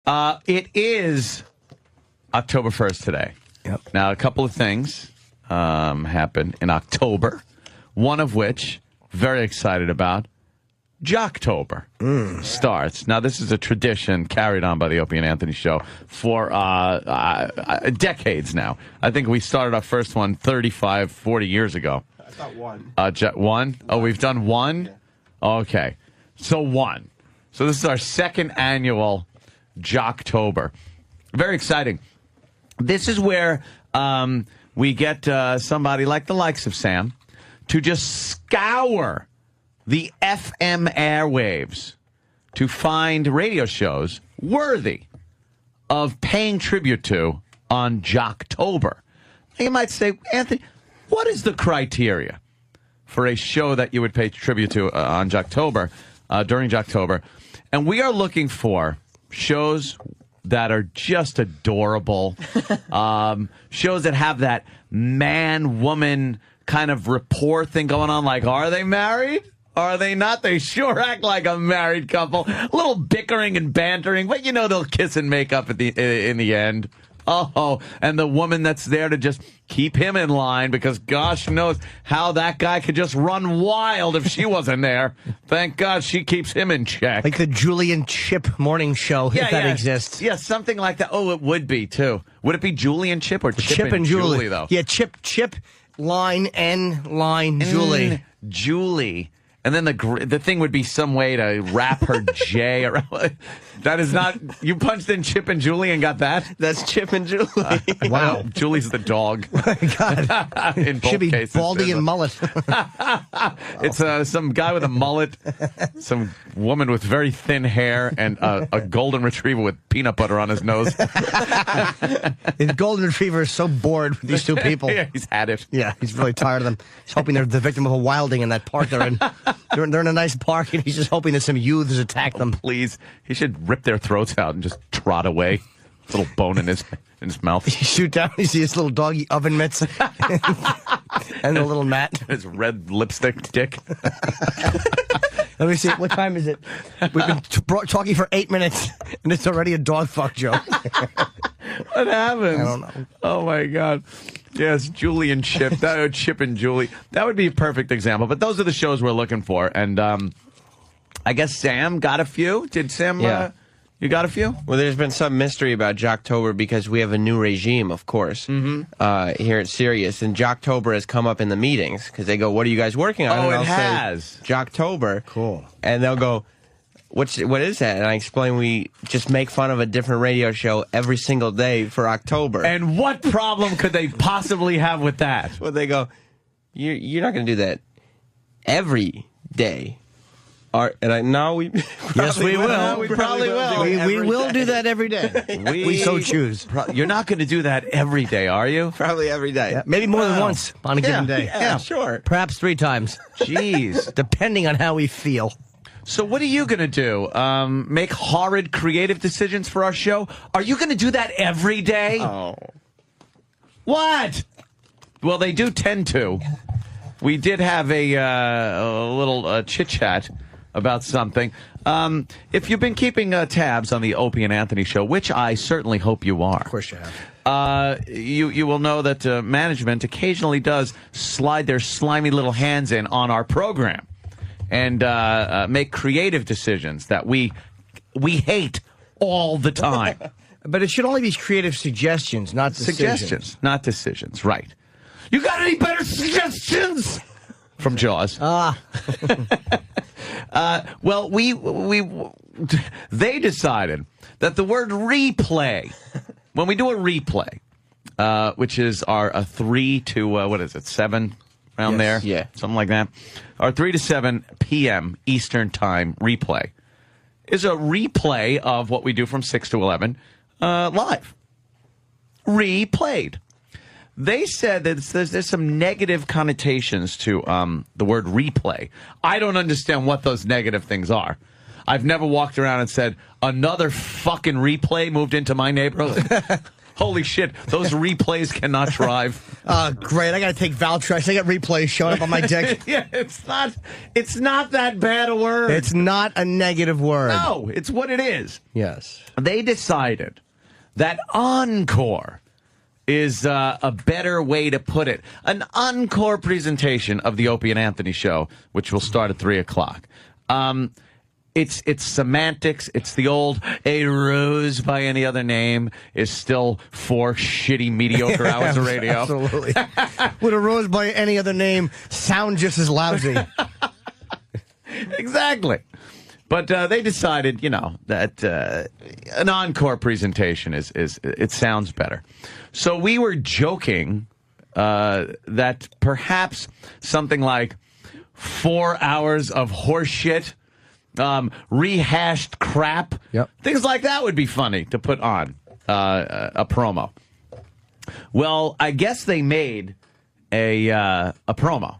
It is October 1st today. Yep. Now, a couple of things happen in October, one of which, very excited about, Jocktober starts. Now, this is a tradition carried on by the Opie and Anthony show for decades now. I think we started our first one 35, 40 years ago. I thought one. One? Oh, we've done one? Yeah. Okay. So one. So this is our second annual Jocktober. Very exciting. This is where we get somebody like the likes of Sam to just scour the FM airwaves to find radio shows worthy of paying tribute to on Jocktober. You might say, Anthony, what is the criteria for a show that you would pay tribute to on Jocktober, during Jocktober? And we are looking for shows that are just adorable, shows that have that man-woman kind of rapport thing going on, like, are they married? Are they not? They sure act like a married couple. A little bickering and bantering, but you know they'll kiss and make up at in the end. Oh, and the woman that's there to just keep him in line, because gosh knows how that guy could just run wild if she wasn't there. Thank God she keeps him in check. Like the Julie and Chip morning show, if that exists. Yeah, something like that. Oh, it would be, too. Would it be Julie and Chip or Chip and Julie, though? Yeah, Chip, line, N, line, Julie. Julie. And then the thing would be some way to wrap her J around. That is not... You punched in Chip and Julie and got that? That's Chip and Julie. Wow. Julie's the dog. Oh my God. In both Should be cases. Baldy and mullet. It's some guy with a mullet, some woman with very thin hair, and a golden retriever with peanut butter on his nose. The golden retriever is so bored with these two people. Yeah, he's had it. Yeah, he's really tired of them. He's hoping they're the victim of a wilding in that park they're in. They're in a nice park, and he's just hoping that some youths attack them. Please. He should rip their throats out and just trot away. Little bone in his mouth. You shoot down, you see his little doggy oven mitts and a little mat. His red lipstick dick. Let me see. What time is it? We've been talking for 8 minutes, and it's already a dog fuck joke. What happens? I don't know. Oh, my God. Yes, Julie and Chip. Chip and Julie. That would be a perfect example. But those are the shows we're looking for. And I guess Sam got a few. Did Sam... Yeah. You got a few? Well, there's been some mystery about Jocktober because we have a new regime, of course, here at Sirius. And Jocktober has come up in the meetings because they go, what are you guys working on? Oh, and it I'll has. say, Jocktober. Cool. And they'll go, what is that? And I explain we just make fun of a different radio show every single day for October. And what problem could they possibly have with that? Well, they go, you're not going to do that every day. No, we Yes, we will. We probably will. We will do that every day. We so choose. You're not going to do that every day, are you? Probably every day. Yeah, maybe more than once on a given day. Yeah, sure. Perhaps 3 times. Jeez. Depending on how we feel. So what are you going to do? Make horrid creative decisions for our show? Are you going to do that every day? Oh. What? Well, they do tend to. We did have a little chit-chat about something. If you've been keeping tabs on the Opie and Anthony show, which I certainly hope you are. Of course you have. You will know that management occasionally does slide their slimy little hands in on our program and make creative decisions that we hate all the time. But it should only be creative suggestions, not decisions. Suggestions, not decisions, right. You got any better suggestions? From Jaws. Well, they decided that the word replay, when we do a replay, which is our 3 to, 7 around there? Yeah. Something like that. Our 3 to 7 p.m. Eastern Time replay is a replay of what we do from 6 to 11 live. Replayed. They said that there's some negative connotations to the word replay. I don't understand what those negative things are. I've never walked around and said, another fucking replay moved into my neighborhood. Holy shit, those replays cannot drive. Great. I got to take Valtrex. I got replays showing up on my dick. Yeah, it's not that bad a word. It's not a negative word. No, it's what it is. Yes. They decided that encore is a better way to put it. An encore presentation of the Opie and Anthony show, which will start at 3 o'clock. It's semantics. It's the old "a rose by any other name" is still 4 shitty, mediocre hours of radio. Absolutely. Would a rose by any other name sound just as lousy? Exactly. But they decided, that an encore presentation it sounds better. So we were joking that perhaps something like 4 hours of horse shit, rehashed crap, things like that would be funny to put on a promo. Well, I guess they made a promo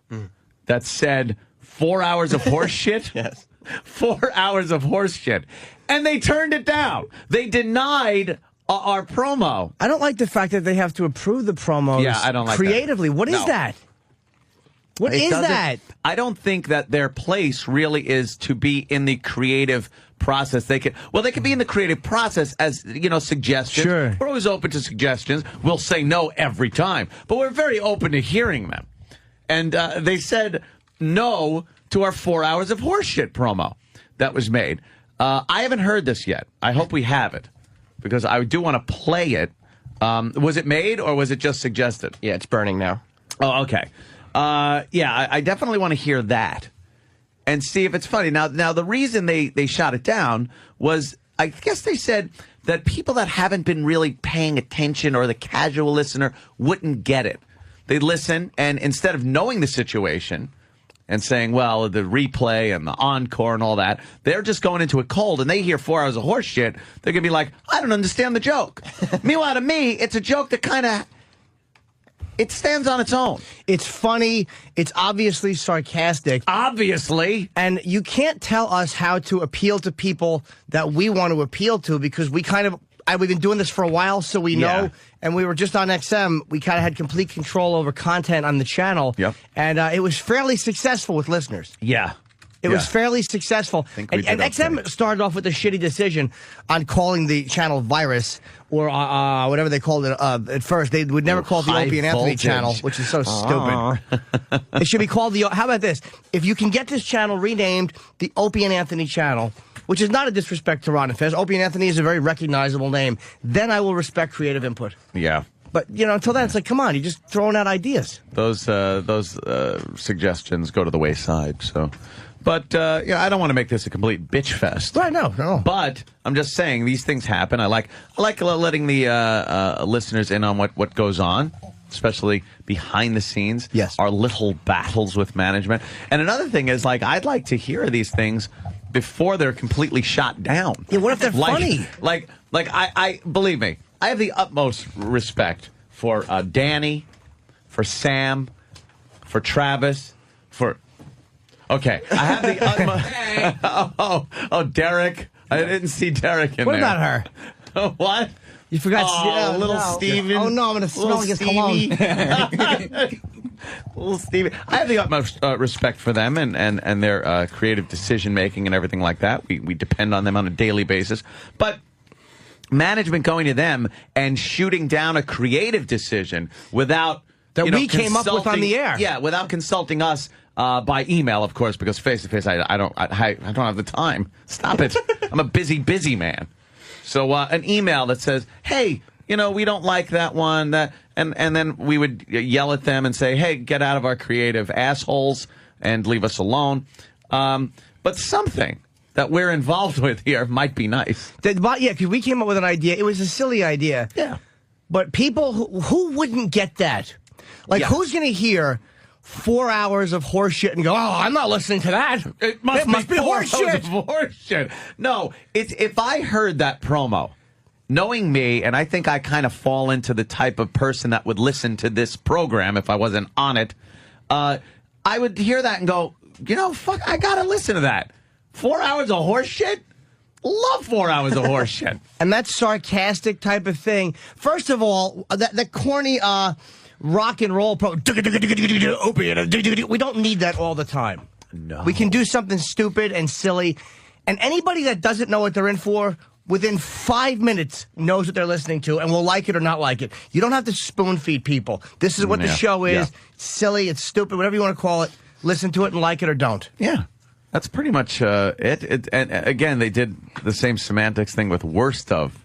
that said 4 hours of horse shit. Yes. 4 hours of horse shit. And they turned it down. They denied our promo. I don't like the fact that they have to approve the promos I don't like creatively. that. What is that? What is that? I don't think that their place really is to be in the creative process. They could be in the creative process as, suggestions. Sure. We're always open to suggestions. We'll say no every time, but we're very open to hearing them. And they said no to our 4 hours of horseshit promo that was made. I haven't heard this yet. I hope we have it, because I do want to play it. Was it made, or was it just suggested? Yeah, it's burning now. Oh, okay. I definitely want to hear that and see if it's funny. Now, the reason they shot it down was, I guess they said that people that haven't been really paying attention, or the casual listener, wouldn't get it. They'd listen, and instead of knowing the situation and saying, well, the replay and the encore and all that, they're just going into it cold, and they hear 4 hours of horse shit. They're going to be like, I don't understand the joke. Meanwhile, to me, it's a joke that kind of, it stands on its own. It's funny. It's obviously sarcastic. Obviously. And you can't tell us how to appeal to people that we want to appeal to, because we've been doing this for a while, so we know. Yeah. And we were just on XM. We kind of had complete control over content on the channel. Yep. And it was fairly successful with listeners. Yeah. It was fairly successful. think we And did XM okay. started off with a shitty decision on calling the channel Virus, or whatever they called it at first. They would never call it the High Opie and Anthony voltage. channel, which is so stupid. It should be called how about this? If you can get this channel renamed the Opie and Anthony channel, which is not a disrespect to Ron and Fez. Opie and Anthony is a very recognizable name. Then I will respect creative input. Yeah. But, until then, it's like, come on, you're just throwing out ideas. Those suggestions go to the wayside, so... But, I don't want to make this a complete bitch fest. Right, no. But I'm just saying, these things happen. I like letting the listeners in on what goes on, especially behind the scenes. Yes. Our little battles with management. And another thing is, I'd like to hear these things before they're completely shot down. Yeah, what if they're funny? I believe me, I have the utmost respect for Danny, for Sam, for Travis, for... Okay, I have the utmost... Derek. I didn't see Derek in there. What about her? What? You forgot little Steven. Oh, no, I'm going to smell his cologne. Little Stevie. I have the utmost respect for them and their creative decision-making and everything like that. We depend on them on a daily basis. But management going to them and shooting down a creative decition without... That we came up with on the air. Yeah, without consulting us by email, of course, because face-to-face, I don't have the time. Stop it. I'm a busy man. So an email that says, hey, we don't like that one, and then we would yell at them and say, hey, get out of our creative assholes and leave us alone. But something that we're involved with here might be nice. Because we came up with an idea. It was a silly idea. Yeah. But people who wouldn't get that? Who's going to hear 4 hours of horse shit and go, oh, I'm not listening to that. It must be horse shit. Horse shit. No, if I heard that promo, knowing me, and I think I kind of fall into the type of person that would listen to this program if I wasn't on it, I would hear that and go, fuck, I got to listen to that. 4 hours of horse shit? Love 4 hours of horse shit. And that sarcastic type of thing. First of all, that corny rock and roll Opie. We don't need that all the time. No. We can do something stupid and silly. And anybody that doesn't know what they're in for, within 5 minutes, knows what they're listening to and will like it or not like it. You don't have to spoon feed people. This is what the show is. Yeah. It's silly, it's stupid, whatever you want to call it. Listen to it and like it or don't. Yeah. That's pretty much it. And again, they did the same semantics thing with worst of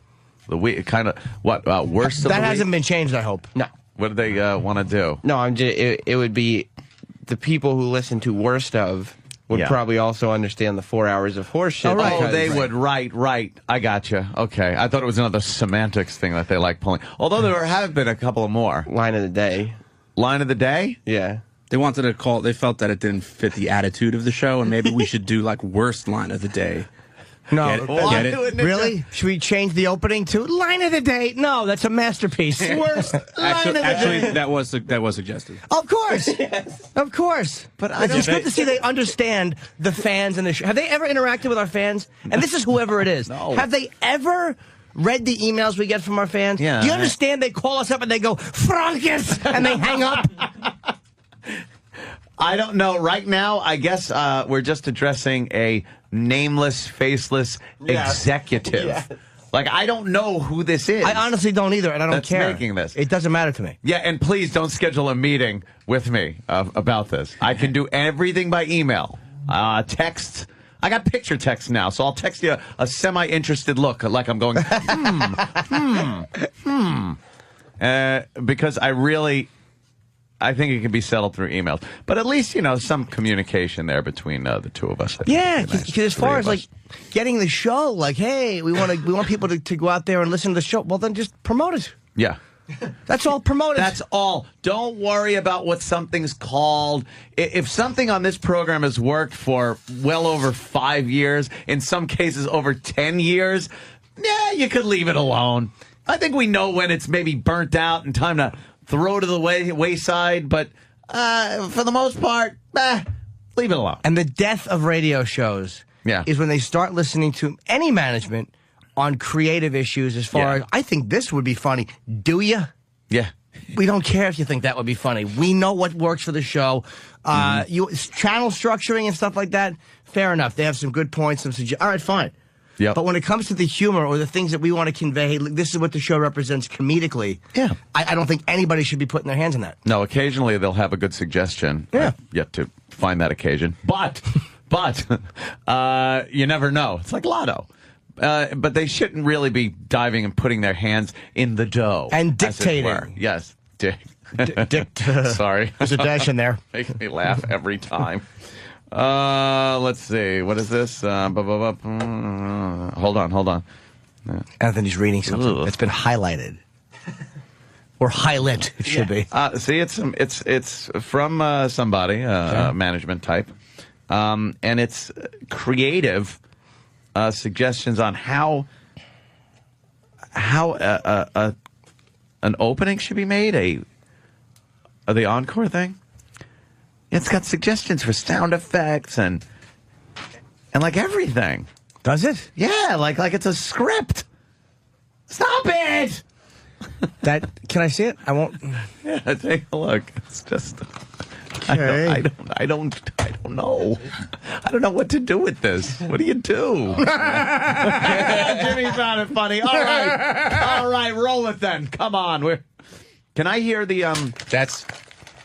the week. Kind of what worst of the week? That hasn't been changed, I hope. No. What do they want to do? No, I'm just, it would be the people who listen to Worst of would probably also understand the 4 hours of horse shit. Oh, right. Oh, they would. Right. I gotcha. Okay. I thought it was another semantics thing that they like pulling. Although there have been a couple of more. Line of the day. Line of the day? Yeah. They wanted to call. They felt that it didn't fit the attitude of the show, and maybe we should do like worst line of the day. No, Get it? Really? Should we change the opening to line of the day? No, that's a masterpiece. Worst line of the Actually, day. that was suggested. Of course, of course. But it's good to see they understand the fans and the show. Have they ever interacted with our fans? And this is whoever it is. No. Have they ever read the emails we get from our fans? Yeah. Do you understand? They call us up and they go Frankus, and they hang up. I don't know. Right now, I guess we're just addressing a nameless, faceless executive. Yeah. Like, I don't know who this is. I honestly don't either, and I don't That's care. making this. It doesn't matter to me. Yeah, and please don't schedule a meeting with me about this. I can do everything by email, text. I got picture text now, so I'll text you a semi-interested look, like I'm going, because I think it can be settled through emails. But at least, some communication there between the two of us. Yeah, because as far as like getting the show, like, hey, we want people to go out there and listen to the show. Well, then just promote it. Yeah. That's all. Promote it. That's all. Don't worry about what something's called. If something on this program has worked for well over 5 years, in some cases over 10 years, you could leave it alone. I think we know when it's maybe burnt out and time to throw to the wayside, but for the most part, leave it alone. And the death of radio shows is when they start listening to any management on creative issues as far as, I think this would be funny. Do you? Yeah. We don't care if you think that would be funny. We know what works for the show. Channel structuring and stuff like that, fair enough. They have some good points. All right, fine. Yep. But when it comes to the humor or the things that we want to convey, this is what the show represents comedically. Yeah. I don't think anybody should be putting their hands on that. No, occasionally they'll have a good suggestion. Yeah. I've yet to find that occasion. But you never know. It's like Lotto. But they shouldn't really be diving and putting their hands in the dough. And as it dictating. were. Yes. Sorry. There's a dash in there. Makes me laugh every time. Let's see. What is this? Hold on. Anthony's reading something. It's been highlighted. Or highlit, it should be. See, it's from somebody, management type. And it's creative suggestions on how an opening should be made, the encore thing. It's got suggestions for sound effects and like everything. Does it? Yeah, like it's a script. Stop it! Can I see it? I won't. Yeah, take a look. It's just Okay. I don't know. I don't know what to do with this. What do you do? Jimmy found it funny. All right, roll it then. Come on. Can I hear the That's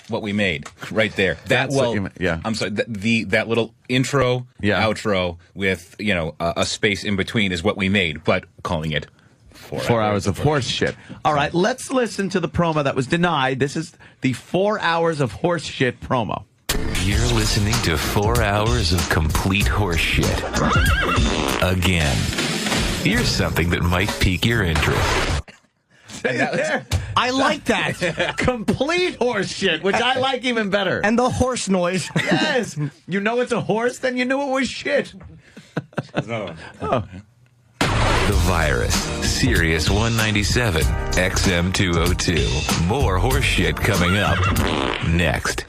what we made right there. That's what you made, yeah. I'm sorry. That little intro, outro with a space in between is what we made, but calling it 4 hours of horse shit. All right, let's listen to the promo that was denied. This is the 4 hours of horse shit promo. You're listening to 4 hours of complete horse shit. Again. Here's something that might pique your interest. I like that. Complete horse shit, which I like even better. And the horse noise. Yes. You know it's a horse, then you knew it was shit. The Virus, Sirius 197, XM 202. More horse shit coming up next.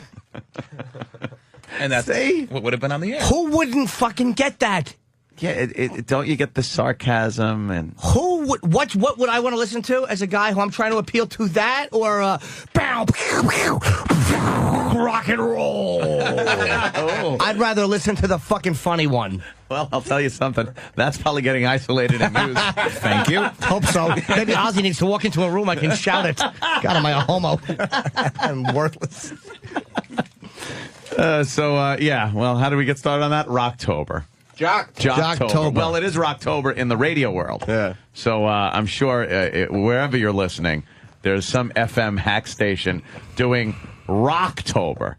And that's what would have been on the air. Who wouldn't fucking get that? Yeah, don't you get the sarcasm and What would I want to listen to as a guy who I'm trying to appeal to? That or rock and roll? I'd rather listen to the fucking funny one. Well, I'll tell you something. That's probably getting isolated in news. Thank you. Hope so. Maybe Ozzy needs to walk into a room I can shout it. God, am I a homo? I'm worthless. Yeah. Well, how do we get started on that? Rocktober. Jocktober. Well, it is Rocktober in the radio world. Yeah. So I'm sure wherever you're listening, there's some FM hack station doing Rocktober,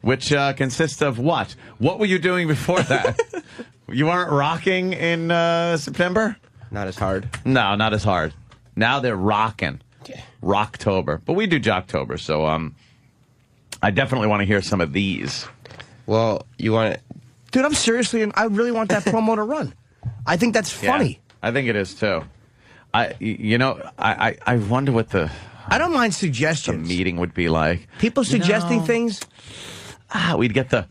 which consists of what? What were you doing before that? You weren't rocking in September? Not as hard. No, not as hard. Now they're rocking. Yeah. Rocktober. But we do Jocktober, so I definitely want to hear some of these. Well, you want to... Dude, I'm seriously, I really want that promo to run. I think that's funny. Yeah, I think it is too. I wonder what the I don't mind suggestions. meeting would be like. People suggesting things. We'd get the.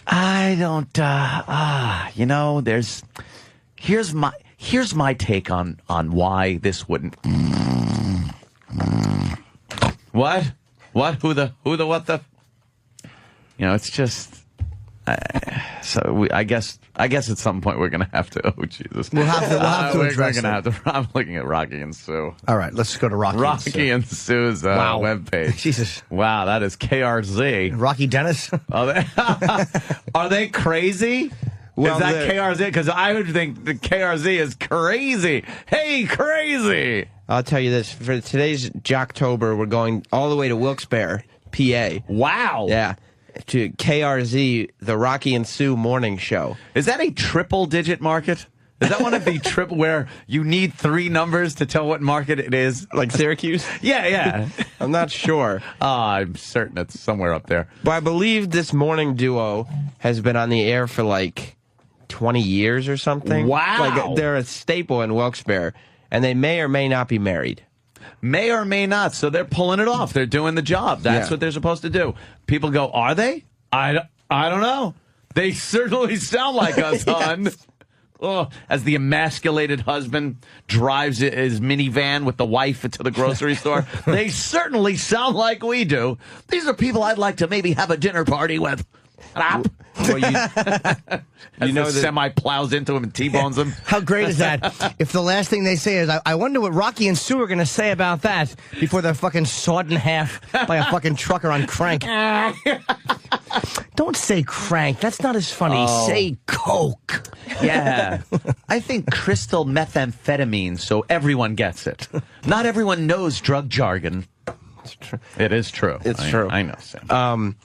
I don't. Here's my take on why this wouldn't. What? Who the? What the? It's just. I guess at some point we're gonna have to. Oh Jesus! We'll have to we're address gonna it. have to. I'm looking at Rocky and Sue. All right, let's go to Rocky and Sue's webpage. Jesus! Wow, that is KRZ. Rocky Dennis. Are they crazy? Well, is that KRZ? Because I would think the KRZ is crazy. Hey, crazy! I'll tell you this. For today's Jocktober, we're going all the way to Wilkes-Barre, PA. Wow. Yeah. To KRZ, the Rocky and Sue morning show. Is that a triple-digit market? Is that one of the triple where you need 3 numbers to tell what market it is? Like Syracuse? Yeah. I'm not sure. I'm certain it's somewhere up there. But I believe this morning duo has been on the air for like 20 years or something. Wow. Like they're a staple in Wilkes-Barre, and they may or may not be married. May or may not. So they're pulling it off. They're doing the job. That's what they're supposed to do. People go, are they? I don't know. They certainly sound like us, hon. Oh, as the emasculated husband drives his minivan with the wife to the grocery store, they certainly sound like we do. These are people I'd like to maybe have a dinner party with. Well, As the semi plows into him and T-bones him. How great is that? If the last thing they say is, I wonder what Rocky and Sue are going to say about that before they're fucking sawed in half by a fucking trucker on crank. Don't say crank. That's not as funny. Say coke. Yeah. I think crystal methamphetamine so everyone gets it. Not everyone knows drug jargon. It's true. It is true. It's true. I know, Sam.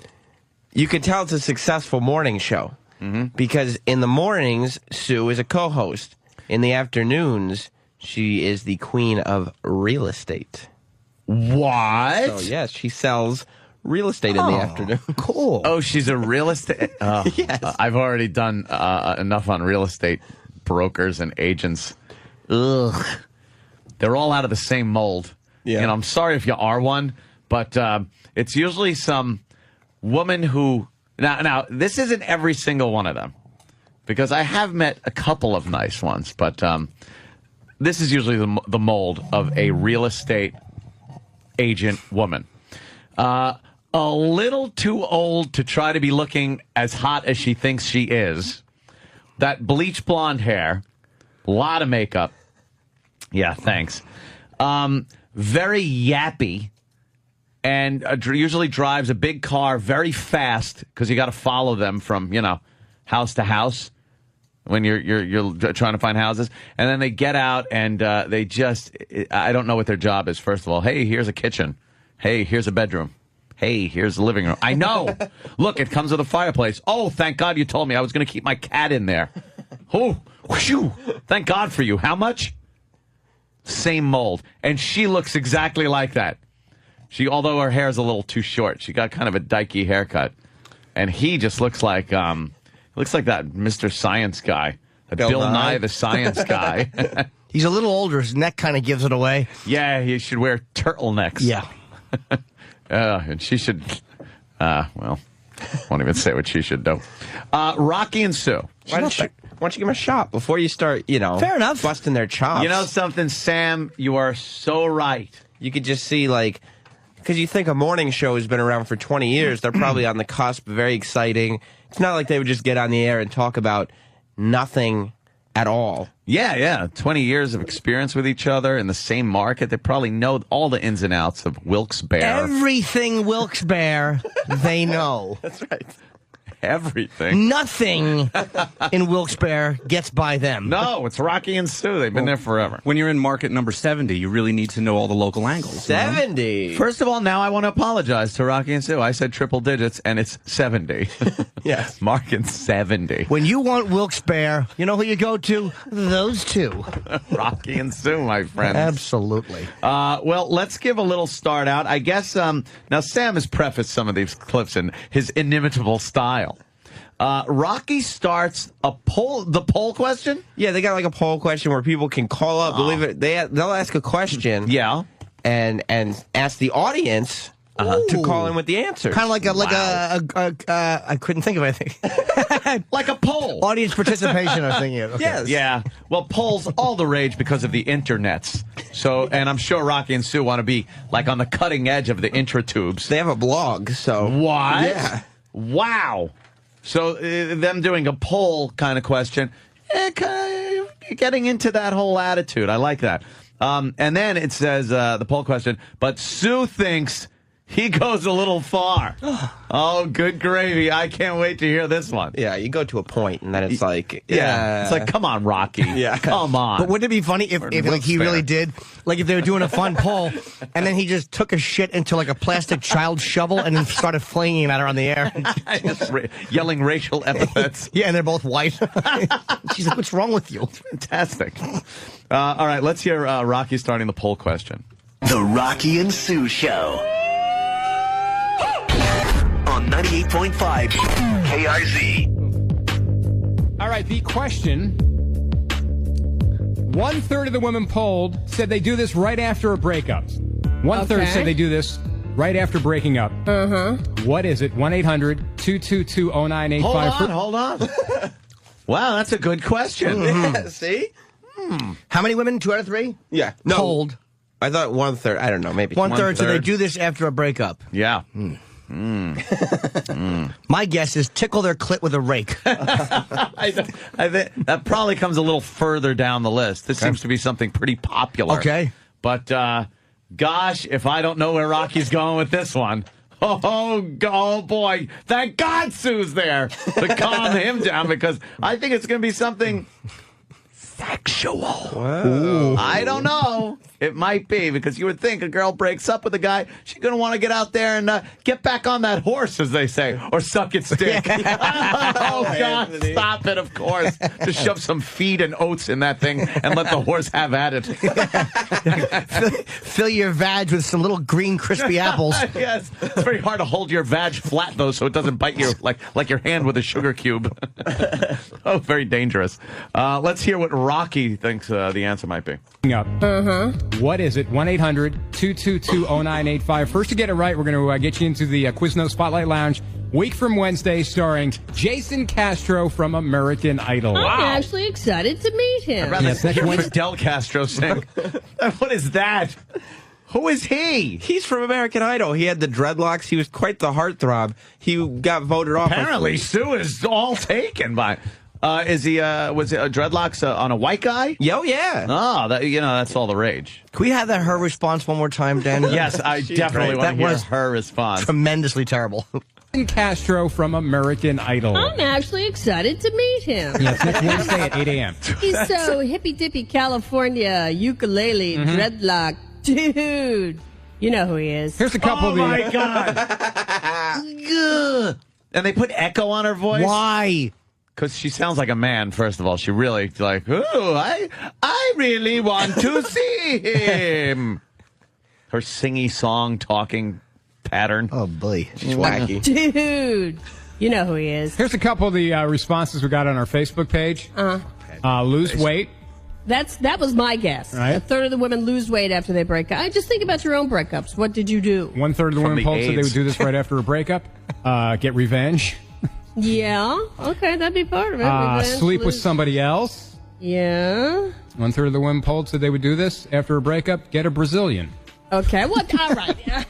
You can tell it's a successful morning show because in the mornings, Sue is a co-host. In the afternoons, she is the queen of real estate. What? So, yes, she sells real estate in the afternoon. Cool. Oh, she's a real estate. Yes. I've already done enough on real estate brokers and agents. Ugh. They're all out of the same mold. Yeah. I'm sorry if you are one, but it's usually some woman who now this isn't every single one of them, because I have met a couple of nice ones, but this is usually the mold of a real estate agent woman. A little too old to try to be looking as hot as she thinks she is. That bleach blonde hair, a lot of makeup. Yeah, thanks. Very yappy. And usually drives a big car very fast because you got to follow them from, house to house when you're trying to find houses. And then they get out and they just, I don't know what their job is. First of all, hey, here's a kitchen. Hey, here's a bedroom. Hey, here's the living room. I know. Look, it comes with a fireplace. Oh, thank God you told me. I was going to keep my cat in there. Oh, whew, thank God for you. How much? Same mold. And she looks exactly like that. Although her hair's a little too short, she got kind of a dykey haircut, and he just looks like that Mr. Science guy, Bill Nye the Science guy. He's a little older. His neck kind of gives it away. Yeah, he should wear turtlenecks. Yeah. And she should. Won't even say what she should do. Rocky and Sue. don't you give them a shot before you start, Fair enough. busting their chops? You know something, Sam? You are so right. You could just see, like, because you think a morning show has been around for 20 years, they're probably on the cusp, very exciting. It's not like they would just get on the air and talk about nothing at all. Yeah. 20 years of experience with each other in the same market. They probably know all the ins and outs of Wilkes-Barre. Everything Wilkes-Barre, they know. That's right. Everything. Nothing in Wilkes-Barre gets by them. No, it's Rocky and Sue. They've been there forever. When you're in market number 70, you really need to know all the local angles. 70. First of all, now I want to apologize to Rocky and Sue. I said triple digits, and it's 70. Yes. Marking 70. When you want Wilkes-Barre, you know who you go to? Those two. Rocky and Sue, my friends. Absolutely. Well, let's give a little start out. I guess, now Sam has prefaced some of these clips in his inimitable style. Rocky starts the poll question? Yeah, they got like a poll question where people can call up. Believe it, they'll ask a question. Yeah. And ask the audience to call in with the answers. Kind of like I couldn't think of anything. Like a poll. Audience participation, I'm thinking of. Okay. Yes. Yeah. Well, polls all the rage because of the internets. So, and I'm sure Rocky and Sue want to be like on the cutting edge of the intratubes. They have a blog, so. What? Yeah. Wow. So them doing a poll kind of question, kind of getting into that whole attitude. I like that. And then it says, the poll question, but Sue thinks he goes a little far. Oh, good gravy. I can't wait to hear this one. Yeah, you go to a point, and then it's like, Yeah. It's like, come on, Rocky. Yeah. Come on. But wouldn't it be funny if like he really did, like if they were doing a fun poll, and then he just took a shit into like a plastic child shovel and then started flinging it at her on the air? Just yelling racial epithets. Yeah, and they're both white. She's like, what's wrong with you? Fantastic. All right, let's hear Rocky starting the poll question. The Rocky and Sue Show. On 98.5 KRZ. All right, the question. 1/3 of the women polled said they do this right after a breakup. 1/3 said they do this right after breaking up. What is it? 1-800-222-0985. Hold on. Wow, that's a good question. Yeah, see? How many women? 2 out of 3? Yeah. Polled. I thought 1/3. I don't know, maybe 1/3 said they 1/3. do this after a breakup. Yeah. My guess is tickle their clit with a rake. I think that probably comes a little further down the list. This seems to be something pretty popular. Okay. But, gosh, if I don't know where Rocky's going with this one. Oh, boy. Thank God Sue's there to calm him down, because I think it's going to be something sexual. Wow. I don't know. It might be, because you would think a girl breaks up with a guy, she's going to want to get out there and get back on that horse, as they say, or suck its dick. Oh, God, stop it, of course. Just shove some feed and oats in that thing and let the horse have at it. Fill your vag with some little green crispy apples. Yes. It's very hard to hold your vag flat, though, so it doesn't bite you like your hand with a sugar cube. Oh, very dangerous. Let's hear what Rocky thinks the answer might be. What is it? 1-800-222-0985. First, to get it right, we're going to get you into the Quiznos Spotlight Lounge. Week from Wednesday, starring Jason Castro from American Idol. I'm actually excited to meet him. I'd rather Yes, that's hear Wednesday. Fidel Castro sing. What is that? Who is he? He's from American Idol. He had the dreadlocks. He was quite the heartthrob. He got voted off. Apparently, Sue is all taken by... was it dreadlocks on a white guy? Oh, yeah. Oh, that's all the rage. Can we have her response one more time, Dan? Yes, I definitely want to hear was her response. tremendously terrible. Jason Castro from American Idol. I'm actually excited to meet him. Yes, next Wednesday at 8 a.m. He's so hippy-dippy California, ukulele, dreadlock. Dude, you know who he is. Here's a couple of the... my God. Ugh. And they put echo on her voice? Why? Because she sounds like a man, first of all. She really, I really want to see him. Her singy song, talking pattern. Oh, boy. She's wacky. Dude, you know who he is. Here's a couple of the responses we got on our Facebook page. Lose weight. That was my guess. Right. 1/3 of the women lose weight after they break up. I just think about your own breakups. What did you do? 1/3 of the women the polled said they AIDS. would do this right after a breakup. Get revenge. Yeah. Okay, that'd be part of it. Sleep with somebody else. Yeah. 1/3 of the women polled said they would do this after a breakup. Get a Brazilian. Okay. What? All right.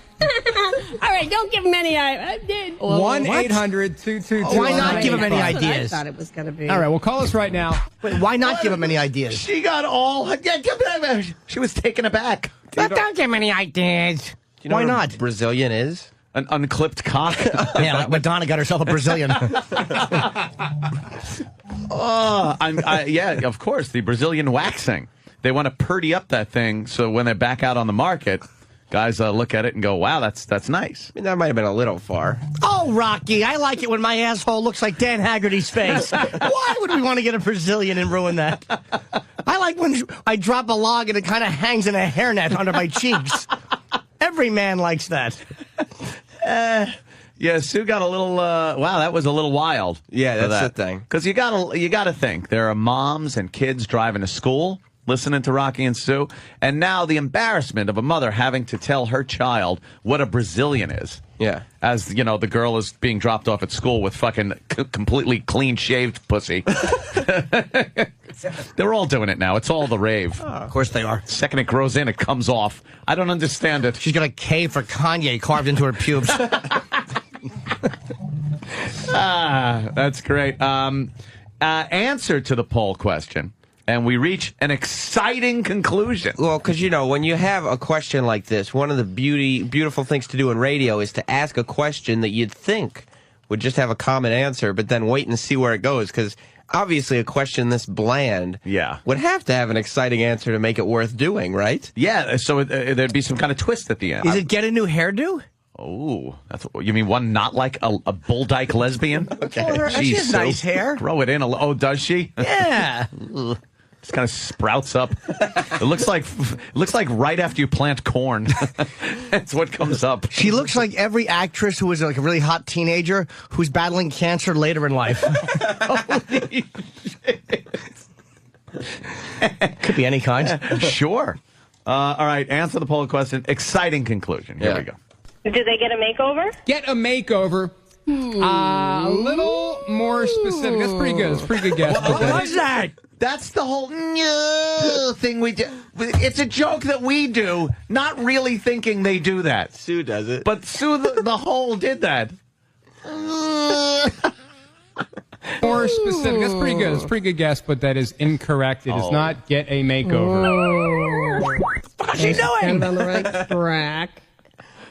All right. Don't give them any. I did. 1-800-222. Why not give them any That's what I ideas? thought it was going to be. All right. Well, call us right now. Wait, why not give them any ideas? She got all. Yeah, she was taken aback. Don't give them any ideas. Do you know Why what a not? Brazilian is? An unclipped cock. Yeah, like Madonna got herself a Brazilian. Yeah, of course, the Brazilian waxing. They want to purdy up that thing so when they're back out on the market, guys look at it and go, "Wow, that's nice." I mean, that might have been a little far. Oh, Rocky, I like it when my asshole looks like Dan Haggerty's face. Why would we want to get a Brazilian and ruin that? I like when I drop a log and it kind of hangs in a hairnet under my cheeks. Every man likes that. Yeah, Sue got a little. Wow, that was a little wild. Yeah, that's the thing. Because you gotta think there are moms and kids driving to school, listening to Rocky and Sue, and now the embarrassment of a mother having to tell her child what a Brazilian is. Yeah. As you know, the girl is being dropped off at school with fucking completely clean shaved pussy. They're all doing it now. It's all the rave. Of course they are. Second it grows in, it comes off. I don't understand it. She's got a K for Kanye carved into her pubes. That's great. Answer to the poll question, and we reach an exciting conclusion. Well, because, you know, when you have a question like this, one of the beautiful things to do in radio is to ask a question that you'd think would just have a common answer, but then wait and see where it goes, because obviously a question this bland would have to have an exciting answer to make it worth doing, right? Yeah, so there'd be some kind of twist at the end. Is it get a new hairdo? Oh, you mean one not like a bull dyke lesbian? Okay. Well, she has nice hair. Grow it in. Oh, does she? Yeah. Just kind of sprouts up. It looks like right after you plant corn. That's what comes up. She looks like every actress who is like a really hot teenager who's battling cancer later in life. Holy shit. Could be any kind. Sure. All right, answer the poll question. Exciting conclusion. Here we go. Do they get a makeover? Get a makeover. A little more specific. That's pretty good. It's a pretty good guess. What was that? That's the whole thing we do. It's a joke that we do, not really thinking they do that. Sue does it. But Sue, the whole did that. More specific. That's pretty good. It's a pretty good guess, but that is incorrect. It is not get a makeover. What's she doing? Kind of on the right track.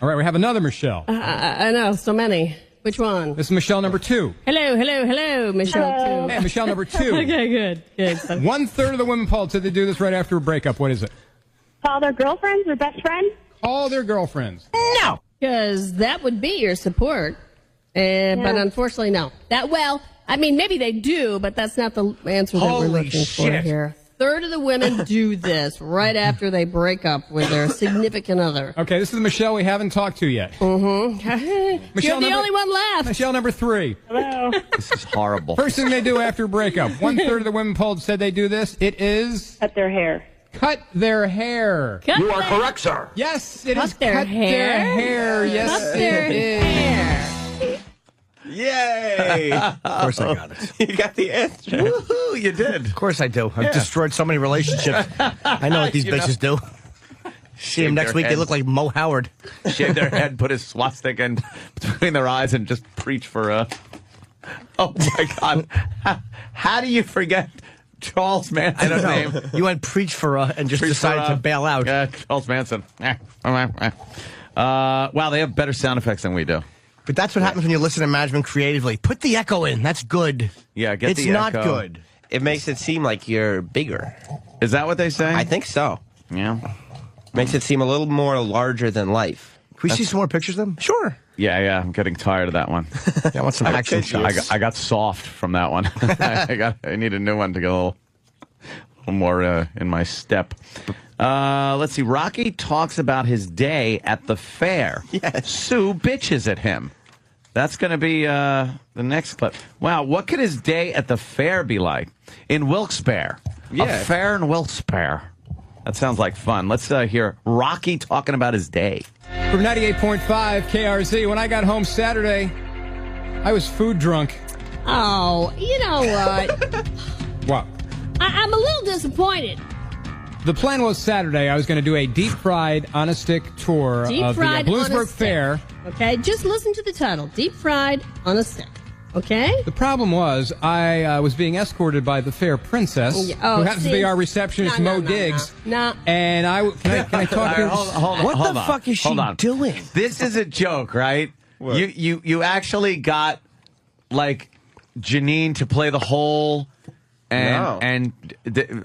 All right, we have another Michelle. I know, so many. Which one? This is Michelle number 2. Hello, Michelle 2. Hey, Michelle number 2. Okay, good. 1/3 of the women polled said they do this right after a breakup. What is it? Call their girlfriends or best friends? Call their girlfriends. No. Because that would be your support. But unfortunately, no. Maybe they do, but that's not the answer that we're looking for here. 1/3 of the women do this right after they break up with their significant other. Okay, this is Michelle we haven't talked to yet. Mm-hmm. You're the only one left. Michelle number 3. Hello. This is horrible. First thing they do after a breakup. 1/3 of the women polled said they do this. It is... Cut their hair. Cut their hair. You are correct, sir. Yes, it is Cut their cut hair? their hair. Yes, Cut their it is. hair. Yay! Of course I got it. You got the answer. Woohoo, you did. Of course I do. I've destroyed so many relationships. I know what these bitches do. See them next week, they look like Mo Howard. Shave their head, put his swastika in between their eyes, and just preach for a... Oh, my God. How do you forget Charles Manson's I don't name? know. You went preach for and just decided to bail out. Yeah, Charles Manson. Wow, they have better sound effects than we do. But that's what happens when you listen to management creatively. Put the echo in. That's good. Yeah, get it's the not echo. good. It makes it seem like you're bigger. Is that what they say? I think so. Yeah. Makes it seem a little more larger than life. Can we see some more pictures of them? Sure. Yeah, I'm getting tired of that one. I want some action shots. I got soft from that one. I need a new one to get a little more in my step. Let's see. Rocky talks about his day at the fair. Yes. Sue bitches at him. That's going to be the next clip. Wow, what could his day at the fair be like? In Wilkes-Barre. Yeah. A fair in Wilkes-Barre. That sounds like fun. Let's hear Rocky talking about his day. From 98.5 KRZ, when I got home Saturday, I was food drunk. Oh, you know what? What? I'm a little disappointed. The plan was Saturday. I was going to do a deep fried on a stick tour of the Bloomsburg Fair. Okay, just listen to the title: Deep Fried on a Stick. Okay. The problem was I was being escorted by the fair princess, who happens to be our receptionist, Mo Diggs. No. And can I talk here? Hold on. What the fuck is she doing? This is a joke, right? You actually got like Janine to play the whole, and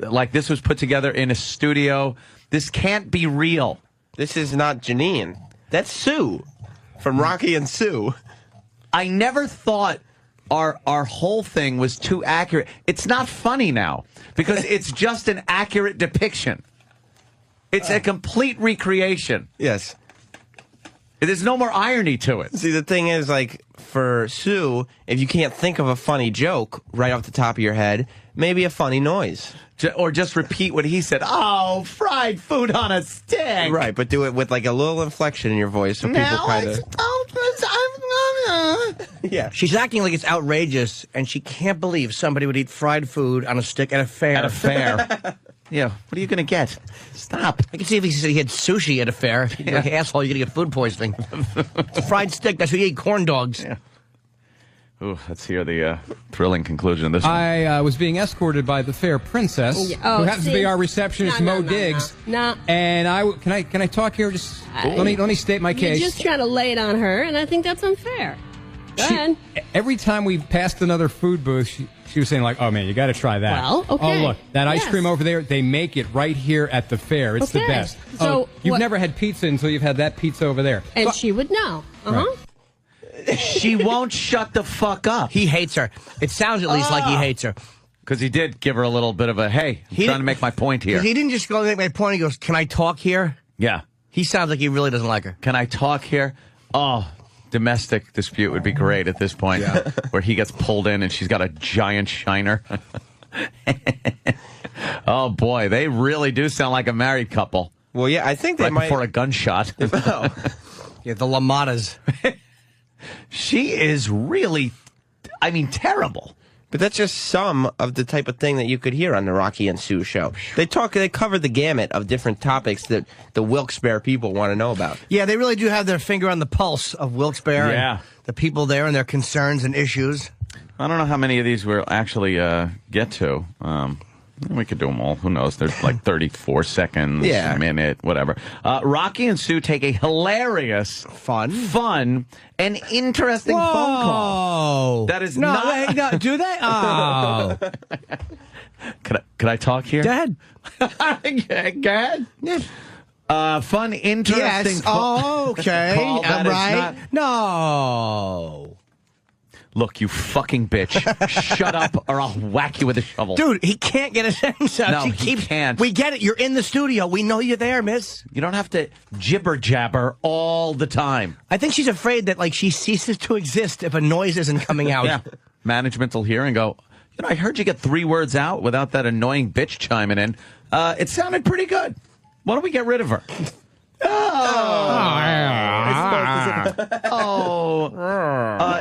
like this was put together in a studio. This can't be real. This is not Janine. That's Sue from Rocky and Sue. I never thought our whole thing was too accurate. It's not funny now because it's just an accurate depiction. It's a complete recreation. Yes. There's no more irony to it. See, the thing is, like, for Sue, if you can't think of a funny joke right off the top of your head, maybe a funny noise. Or just repeat what he said. Oh, fried food on a stick. Right, but do it with, like, a little inflection in your voice so people kind of... Yeah. She's acting like it's outrageous, and she can't believe somebody would eat fried food on a stick at a fair. At a fair. Yeah, what are you going to get? Stop. I can see if he said he had sushi at a fair. Yeah. Like, asshole, you're going to get food poisoning. It's a fried stick. That's what you eat, corn dogs. Yeah. Ooh, let's hear the thrilling conclusion of this one. I was being escorted by the fair princess, who happens to be our receptionist, Mo Diggs. No. And can I talk here? Just let me state my case. You're just trying to lay it on her, and I think that's unfair. Go ahead. Every time we passed another food booth, she was saying, like, oh, man, you got to try that. Well, okay. Oh, look, that ice cream over there, they make it right here at the fair. It's the best. So you've never had pizza until you've had that pizza over there. And she would know. Uh-huh. Right. She won't shut the fuck up. He hates her. It sounds at least like he hates her. Because he did give her a little bit of a, hey, I'm trying to make my point here. He didn't just go make my point. He goes, can I talk here? Yeah. He sounds like he really doesn't like her. Can I talk here? Oh, domestic dispute would be great at this point. Yeah. Where he gets pulled in and she's got a giant shiner. Oh, boy. They really do sound like a married couple. Well, yeah, I think they might... before a gunshot. Yeah, the Lamadas. She is really, I mean, terrible. But that's just some of the type of thing that you could hear on the Rocky and Sue show. They cover the gamut of different topics that the Wilkes-Barre people want to know about. Yeah, they really do have their finger on the pulse of Wilkes-Barre. Yeah. The people there and their concerns and issues. I don't know how many of these we'll actually get to. We could do them all. Who knows? There's like 34 seconds, a minute, whatever. Rocky and Sue take a hilarious, fun, and interesting phone call. That is not... No, do they? Oh. Can I talk here? Go ahead. Go ahead. Yeah. Fun, interesting... Yes. Oh, okay. Call that right. No. Look, you fucking bitch. Shut up or I'll whack you with a shovel. Dude, he can't get a sentence out. No, he can't. We get it. You're in the studio. We know you're there, miss. You don't have to jibber-jabber all the time. I think she's afraid that, like, she ceases to exist if a noise isn't coming out. Yeah. Management will hear and go, you know, I heard you get 3 words out without that annoying bitch chiming in. It sounded pretty good. Why don't we get rid of her?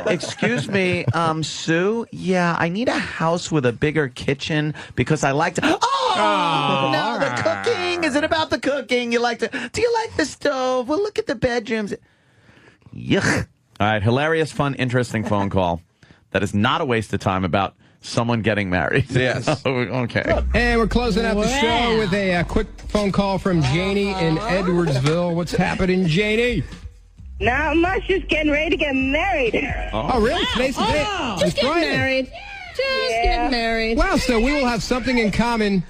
Excuse me, Sue? Yeah, I need a house with a bigger kitchen because I like to... no, the cooking! Is it about the cooking? Do you like the stove? Well, look at the bedrooms. Yuck. All right, hilarious, fun, interesting phone call. That is not a waste of time about someone getting married. Yes. Okay. And we're closing out the show with a quick phone call from Janie in Edwardsville. What's happening, Janie? Not much. Just getting ready to get married. Oh, really? Today's the day. Just get married. Just get married. Wow, so we will have something in common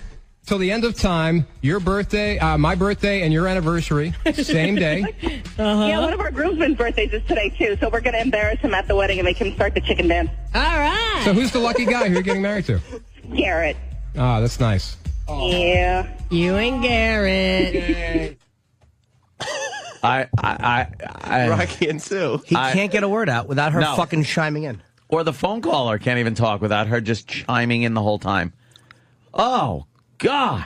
till the end of time. Your birthday, my birthday, and your anniversary. Same day. Yeah, one of our groomsmen's birthdays is today, too, so we're going to embarrass him at the wedding and make him start the chicken dance. All right. So who's the lucky guy who you're getting married to? Garrett. Ah, that's nice. Yeah. You and Garrett. Rocky and Sue. He can't get a word out without her fucking chiming in. Or the phone caller can't even talk without her just chiming in the whole time. Oh, God.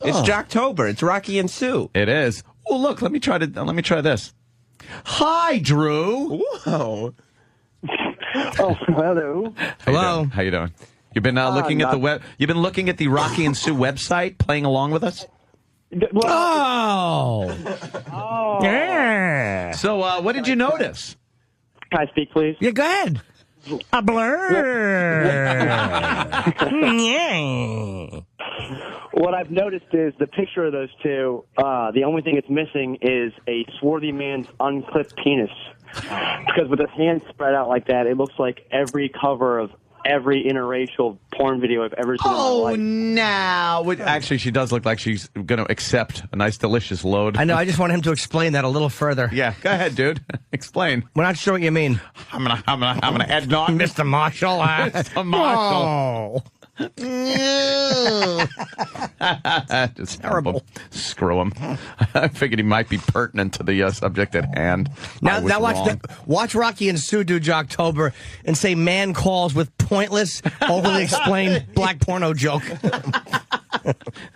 It's Jocktober. It's Rocky and Sue. It is. Oh, look, let me try this. Hi, Drew. Whoa. Oh, hello. Hello. How you doing? You've been looking at the web. You've been looking at the Rocky and Sue website, playing along with us. Oh. Yeah. So, what did you notice? Can I speak, please? Yeah, go ahead. A blur. Yeah. What I've noticed is the picture of those two, the only thing it's missing is a swarthy man's unclipped penis. Because with his hands spread out like that, it looks like every cover of every interracial porn video I've ever seen in my life. now. Actually, she does look like she's going to accept a nice, delicious load. I know. I just want him to explain that a little further. Yeah, go ahead, dude. Explain. We're not sure what you mean. I'm gonna head knock Mr. Marshall. Mr. Marshall. Oh. Just terrible. Screw him. I figured he might be pertinent to the subject at hand. Now watch Rocky and Sue do Jocktober and say man calls with pointless, overly explained black porno joke.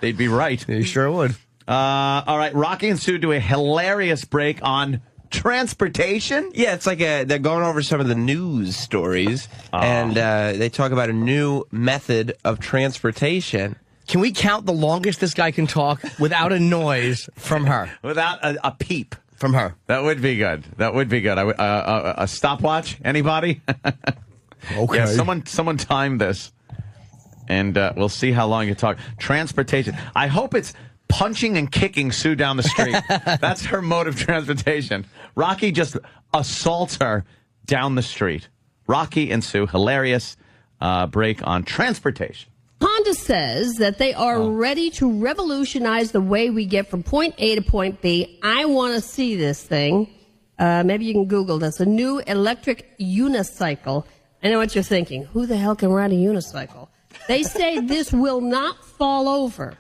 They'd be right. They sure would. All right, Rocky and Sue do a hilarious break on transportation. Yeah, it's like they're going over some of the news stories, and they talk about a new method of transportation. Can we count the longest this guy can talk without a noise from her? Without a peep from her. That would be good. That would be good. A stopwatch? Anybody? Okay. Yeah, someone time this, and we'll see how long you talk. Transportation. I hope it's punching and kicking Sue down the street. That's her mode of transportation. Rocky just assaults her down the street. Rocky and Sue, hilarious break on transportation. Honda says that they are ready to revolutionize the way we get from point A to point B. I want to see this thing. Maybe you can Google this. A new electric unicycle. I know what you're thinking. Who the hell can ride a unicycle? They say this will not fall over.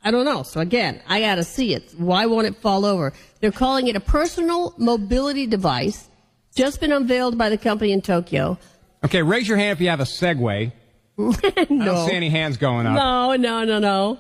I don't know. So again, I got to see it. Why won't it fall over? They're calling it a personal mobility device. Just been unveiled by the company in Tokyo. Okay, raise your hand if you have a Segway. No. I don't see any hands going up. No.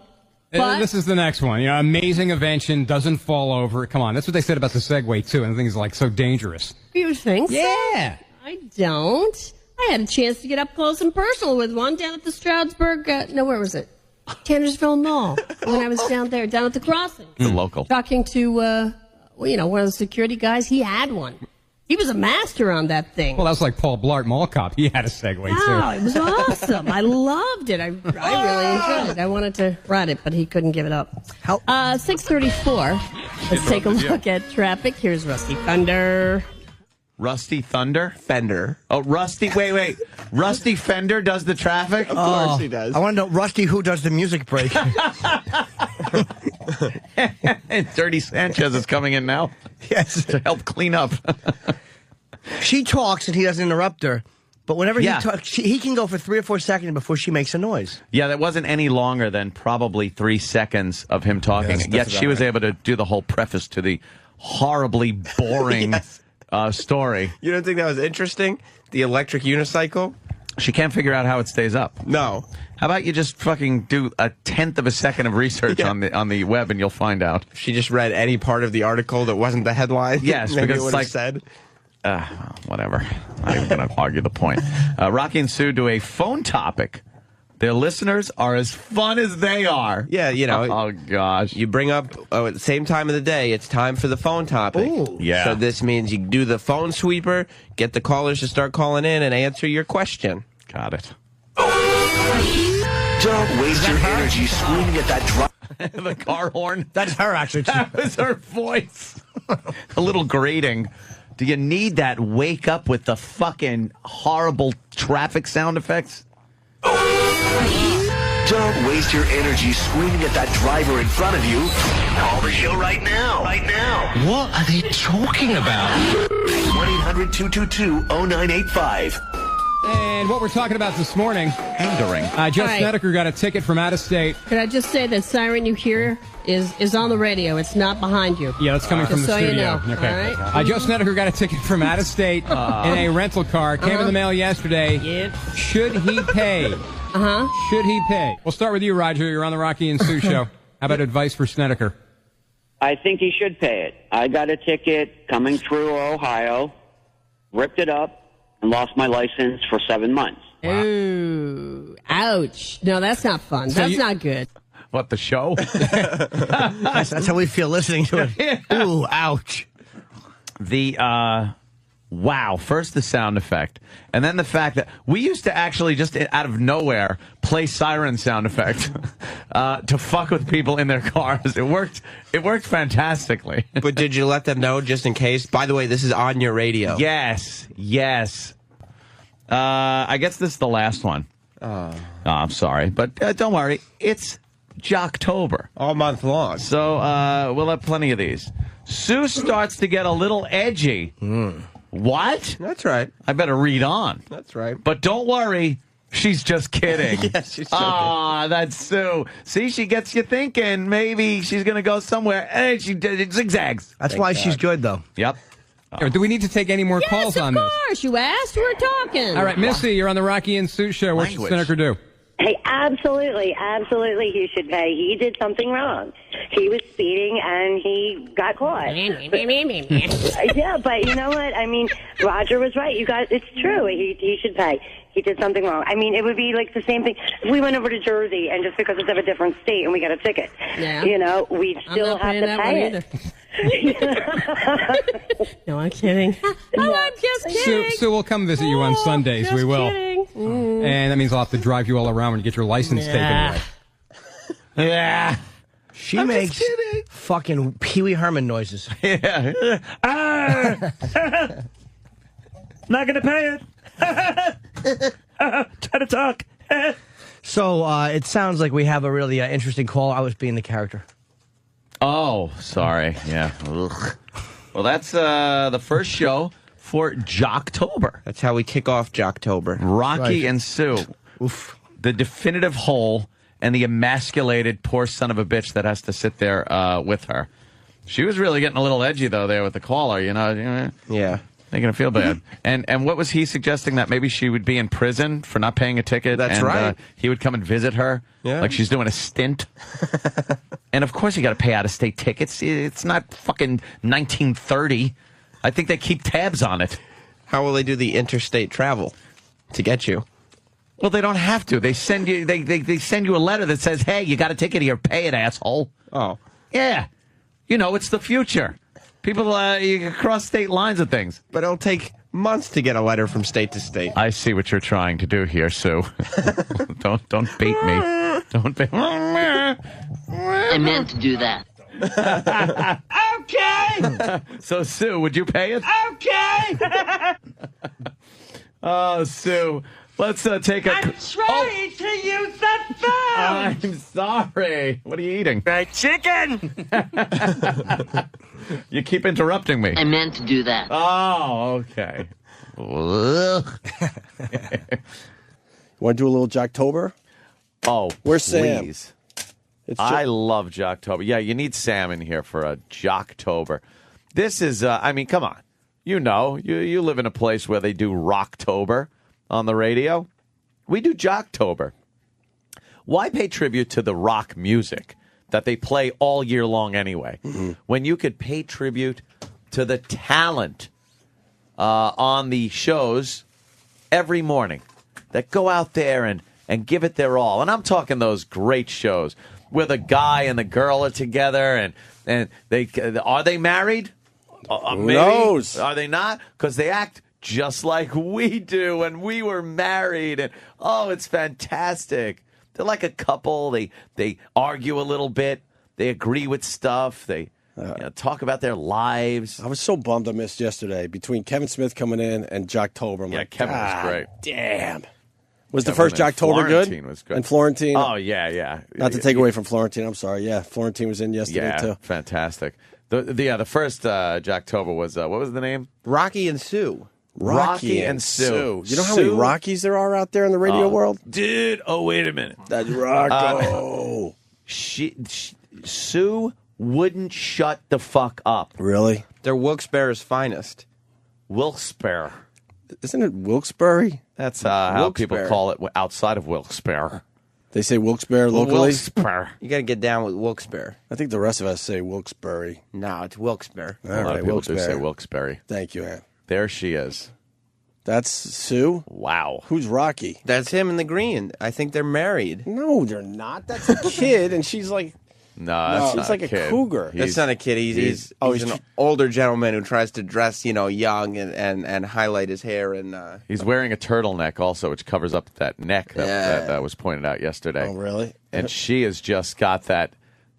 But This is the next one. You know, amazing invention, doesn't fall over. Come on, that's what they said about the Segway, too, and the thing's like so dangerous. you think so? Yeah. I don't. I had a chance to get up close and personal with one down at the Stroudsburg, where was it? Tannersville Mall, when I was down there, down at the crossing. The local. Talking to, one of the security guys. He had one. He was a master on that thing. Well, that was like Paul Blart, Mall Cop. He had a Segway, too. Wow, it was awesome. I loved it. I really enjoyed it. I wanted to ride it, but he couldn't give it up. 6:34. Let's take a look at traffic. Here's Rusty Thunder. Rusty Thunder? Fender. Oh, Rusty. Wait. Rusty Fender does the traffic? Of course he does. I want to know, Rusty, who does the music break? And Dirty Sanchez is coming in now. Yes. To help clean up. She talks and he doesn't interrupt her. But whenever he talks, he can go for 3 or 4 seconds before she makes a noise. Yeah, that wasn't any longer than probably 3 seconds of him talking. Yes, Yet she was able to do the whole preface to the horribly boring story. You don't think that was interesting? The electric unicycle? She can't figure out how it stays up. No. How about you just fucking do 1/10 of a second of research on the web and you'll find out. She just read any part of the article that wasn't the headline. Yes, maybe because it would have said. Whatever. Not even going to argue the point. Rocky and Sue do a phone topic. Their listeners are as fun as they are. Yeah, you know. Oh, gosh. You bring up, at the same time of the day, it's time for the phone topic. Ooh. Yeah. So this means you do the phone sweeper, get the callers to start calling in and answer your question. Got it. Don't waste your energy screaming at that drum. The car horn. That's her, actually. That was her voice. A little grating. Do you need that wake up with the fucking horrible traffic sound effects? Don't waste your energy screaming at that driver in front of you. Call the show right now. What are they talking about? 1-800-222-0985. And what we're talking about this morning, Pandering. Jeff All right. Snedeker got a ticket from out of state. Could I just say that siren you hear is on the radio. It's not behind you. Yeah, that's coming from the so studio. You know. Okay. All right. Joe Snedeker got a ticket from out of state in a rental car. Came in the mail yesterday. Yep. Should he pay? Should he pay? We'll start with you, Roger. You're on the Rocky and Sue show. How about advice for Snedeker? I think he should pay it. I got a ticket coming through Ohio, ripped it up, lost my license for 7 months. Wow. Ooh, ouch. No, that's not fun. That's not good. What, the show? That's how we feel listening to it. Ooh, ouch. Wow, first the sound effect, and then the fact that we used to actually just out of nowhere play siren sound effect to fuck with people in their cars. It worked fantastically. But did you let them know just in case? By the way, this is on your radio. Yes. I guess this is the last one. Oh, I'm sorry, but don't worry. It's Jocktober. All month long. So we'll have plenty of these. Sue starts to get a little edgy. What? That's right. I better read on. That's right. But don't worry, she's just kidding. Yes, she's joking. That's Sue. See, she gets you thinking maybe she's going to go somewhere, and she zigzags. That's why she's good, though. Yep. Do we need to take any more calls on this? Of course, you asked. We're talking. All right, Missy, you're on the Rocky and Sue show. What's the Senator do? Hey, absolutely he should pay. He did something wrong. He was speeding and he got caught. Yeah, but you know what? I mean, Roger was right. You guys, it's true. He should pay. He did something wrong. I mean, it would be like the same thing if we went over to Jersey and just because it's of a different state and we got a ticket, you know, we'd still have to pay it. No, I'm kidding. I'm just kidding. Sue, we'll come visit you on Sundays. We will. Kidding. And that means I'll have to drive you all around when you get your license taken away. Yeah. She makes fucking Pee Wee Herman noises. Yeah. Not going to pay it. Try to talk. So it sounds like we have a really interesting call. I was being the character. Oh, sorry. Yeah. Ugh. Well, that's the first show for Jocktober. That's how we kick off Jocktober. Rocky and Sue. Oof. The definitive whole and the emasculated poor son of a bitch that has to sit there with her. She was really getting a little edgy, though, there with the caller, you know? Yeah. Making her feel bad. And what was he suggesting? That maybe she would be in prison for not paying a ticket? That's right. He would come and visit her, like she's doing a stint. And, of course, you got to pay out-of-state tickets. It's not fucking 1930. I think they keep tabs on it. How will they do the interstate travel to get you? Well, they don't have to. They send you. They send you a letter that says, "Hey, you got a ticket here. Pay it, asshole." Oh, yeah. You know, it's the future. People, you can cross state lines of things, but it'll take months to get a letter from state to state. I see what you're trying to do here, Sue. don't bait me. Don't bait. I meant to do that. Okay. So, Sue, would you pay it? Okay. Oh, Sue. Let's take a... I'm trying to use the phone! I'm sorry. What are you eating? Fried chicken! You keep interrupting me. I meant to do that. Oh, okay. Want to do a little Jocktober? Oh, where's Sam? Please. I love Jocktober. Yeah, you need Sam in here for a Jocktober. This is, I mean, come on. You know, you live in a place where they do Rocktober on the radio. We do Jocktober. Why pay tribute to the rock music that they play all year long anyway, when you could pay tribute to the talent on the shows every morning that go out there and give it their all? And I'm talking those great shows where the guy and the girl are together and they are they married? Who knows? Are they not? Because they act just like we do when we were married. And, oh, it's fantastic. They're like a couple. They argue a little bit. They agree with stuff. They talk about their lives. I was so bummed I missed yesterday between Kevin Smith coming in and Jocktober. I'm like, Kevin was great. Damn. Was the first Jocktober good? Florentine was good. And Florentine? Oh, yeah. Not to take away from Florentine. I'm sorry. Yeah, Florentine was in yesterday, too. Fantastic. The first Jocktober was, what was the name? Rocky and Sue. Rocky and Sue. You know how many Rockies there are out there in the radio world? Dude, wait a minute. That's Rocco. Sue wouldn't shut the fuck up. Really? They're Wilkes-Barre's finest. Wilkes-Barre. Isn't it Wilkes-Barre? That's how people call it outside of Wilkes-Barre. They say Wilkes-Barre locally? Wilkes-Barre. You got to get down with Wilkes-Barre. I think the rest of us say Wilkes-Barre. No, it's Wilkes-Barre. A lot of people do say Wilkes-Barre. Thank you, Ann. There she is. That's Sue? Wow. Who's Rocky? That's him in the green. I think they're married. No, they're not. That's a kid, and she's like... No, that's it's not like a kid. cougar. That's not a kid. He's an older gentleman who tries to dress, young and highlight his hair. And he's wearing a turtleneck also, which covers up that neck that was pointed out yesterday. Oh, really? And she has just got that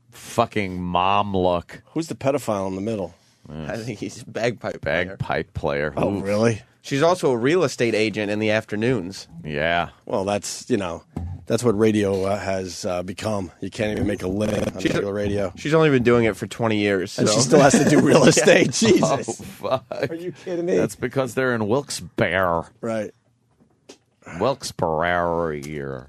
fucking mom look. Who's the pedophile in the middle? I think he's a bagpipe player. Oh, Ooh. really? She's also a real estate agent in the afternoons. Yeah. Well, that's what radio has become. You can't even make a living on regular radio. She's only been doing it for 20 years. And so. she still has to do real estate. Yeah. Jesus. Oh, fuck. Are you kidding me? That's because they're in Wilkes-Barre. Right. Wilkes-Barre.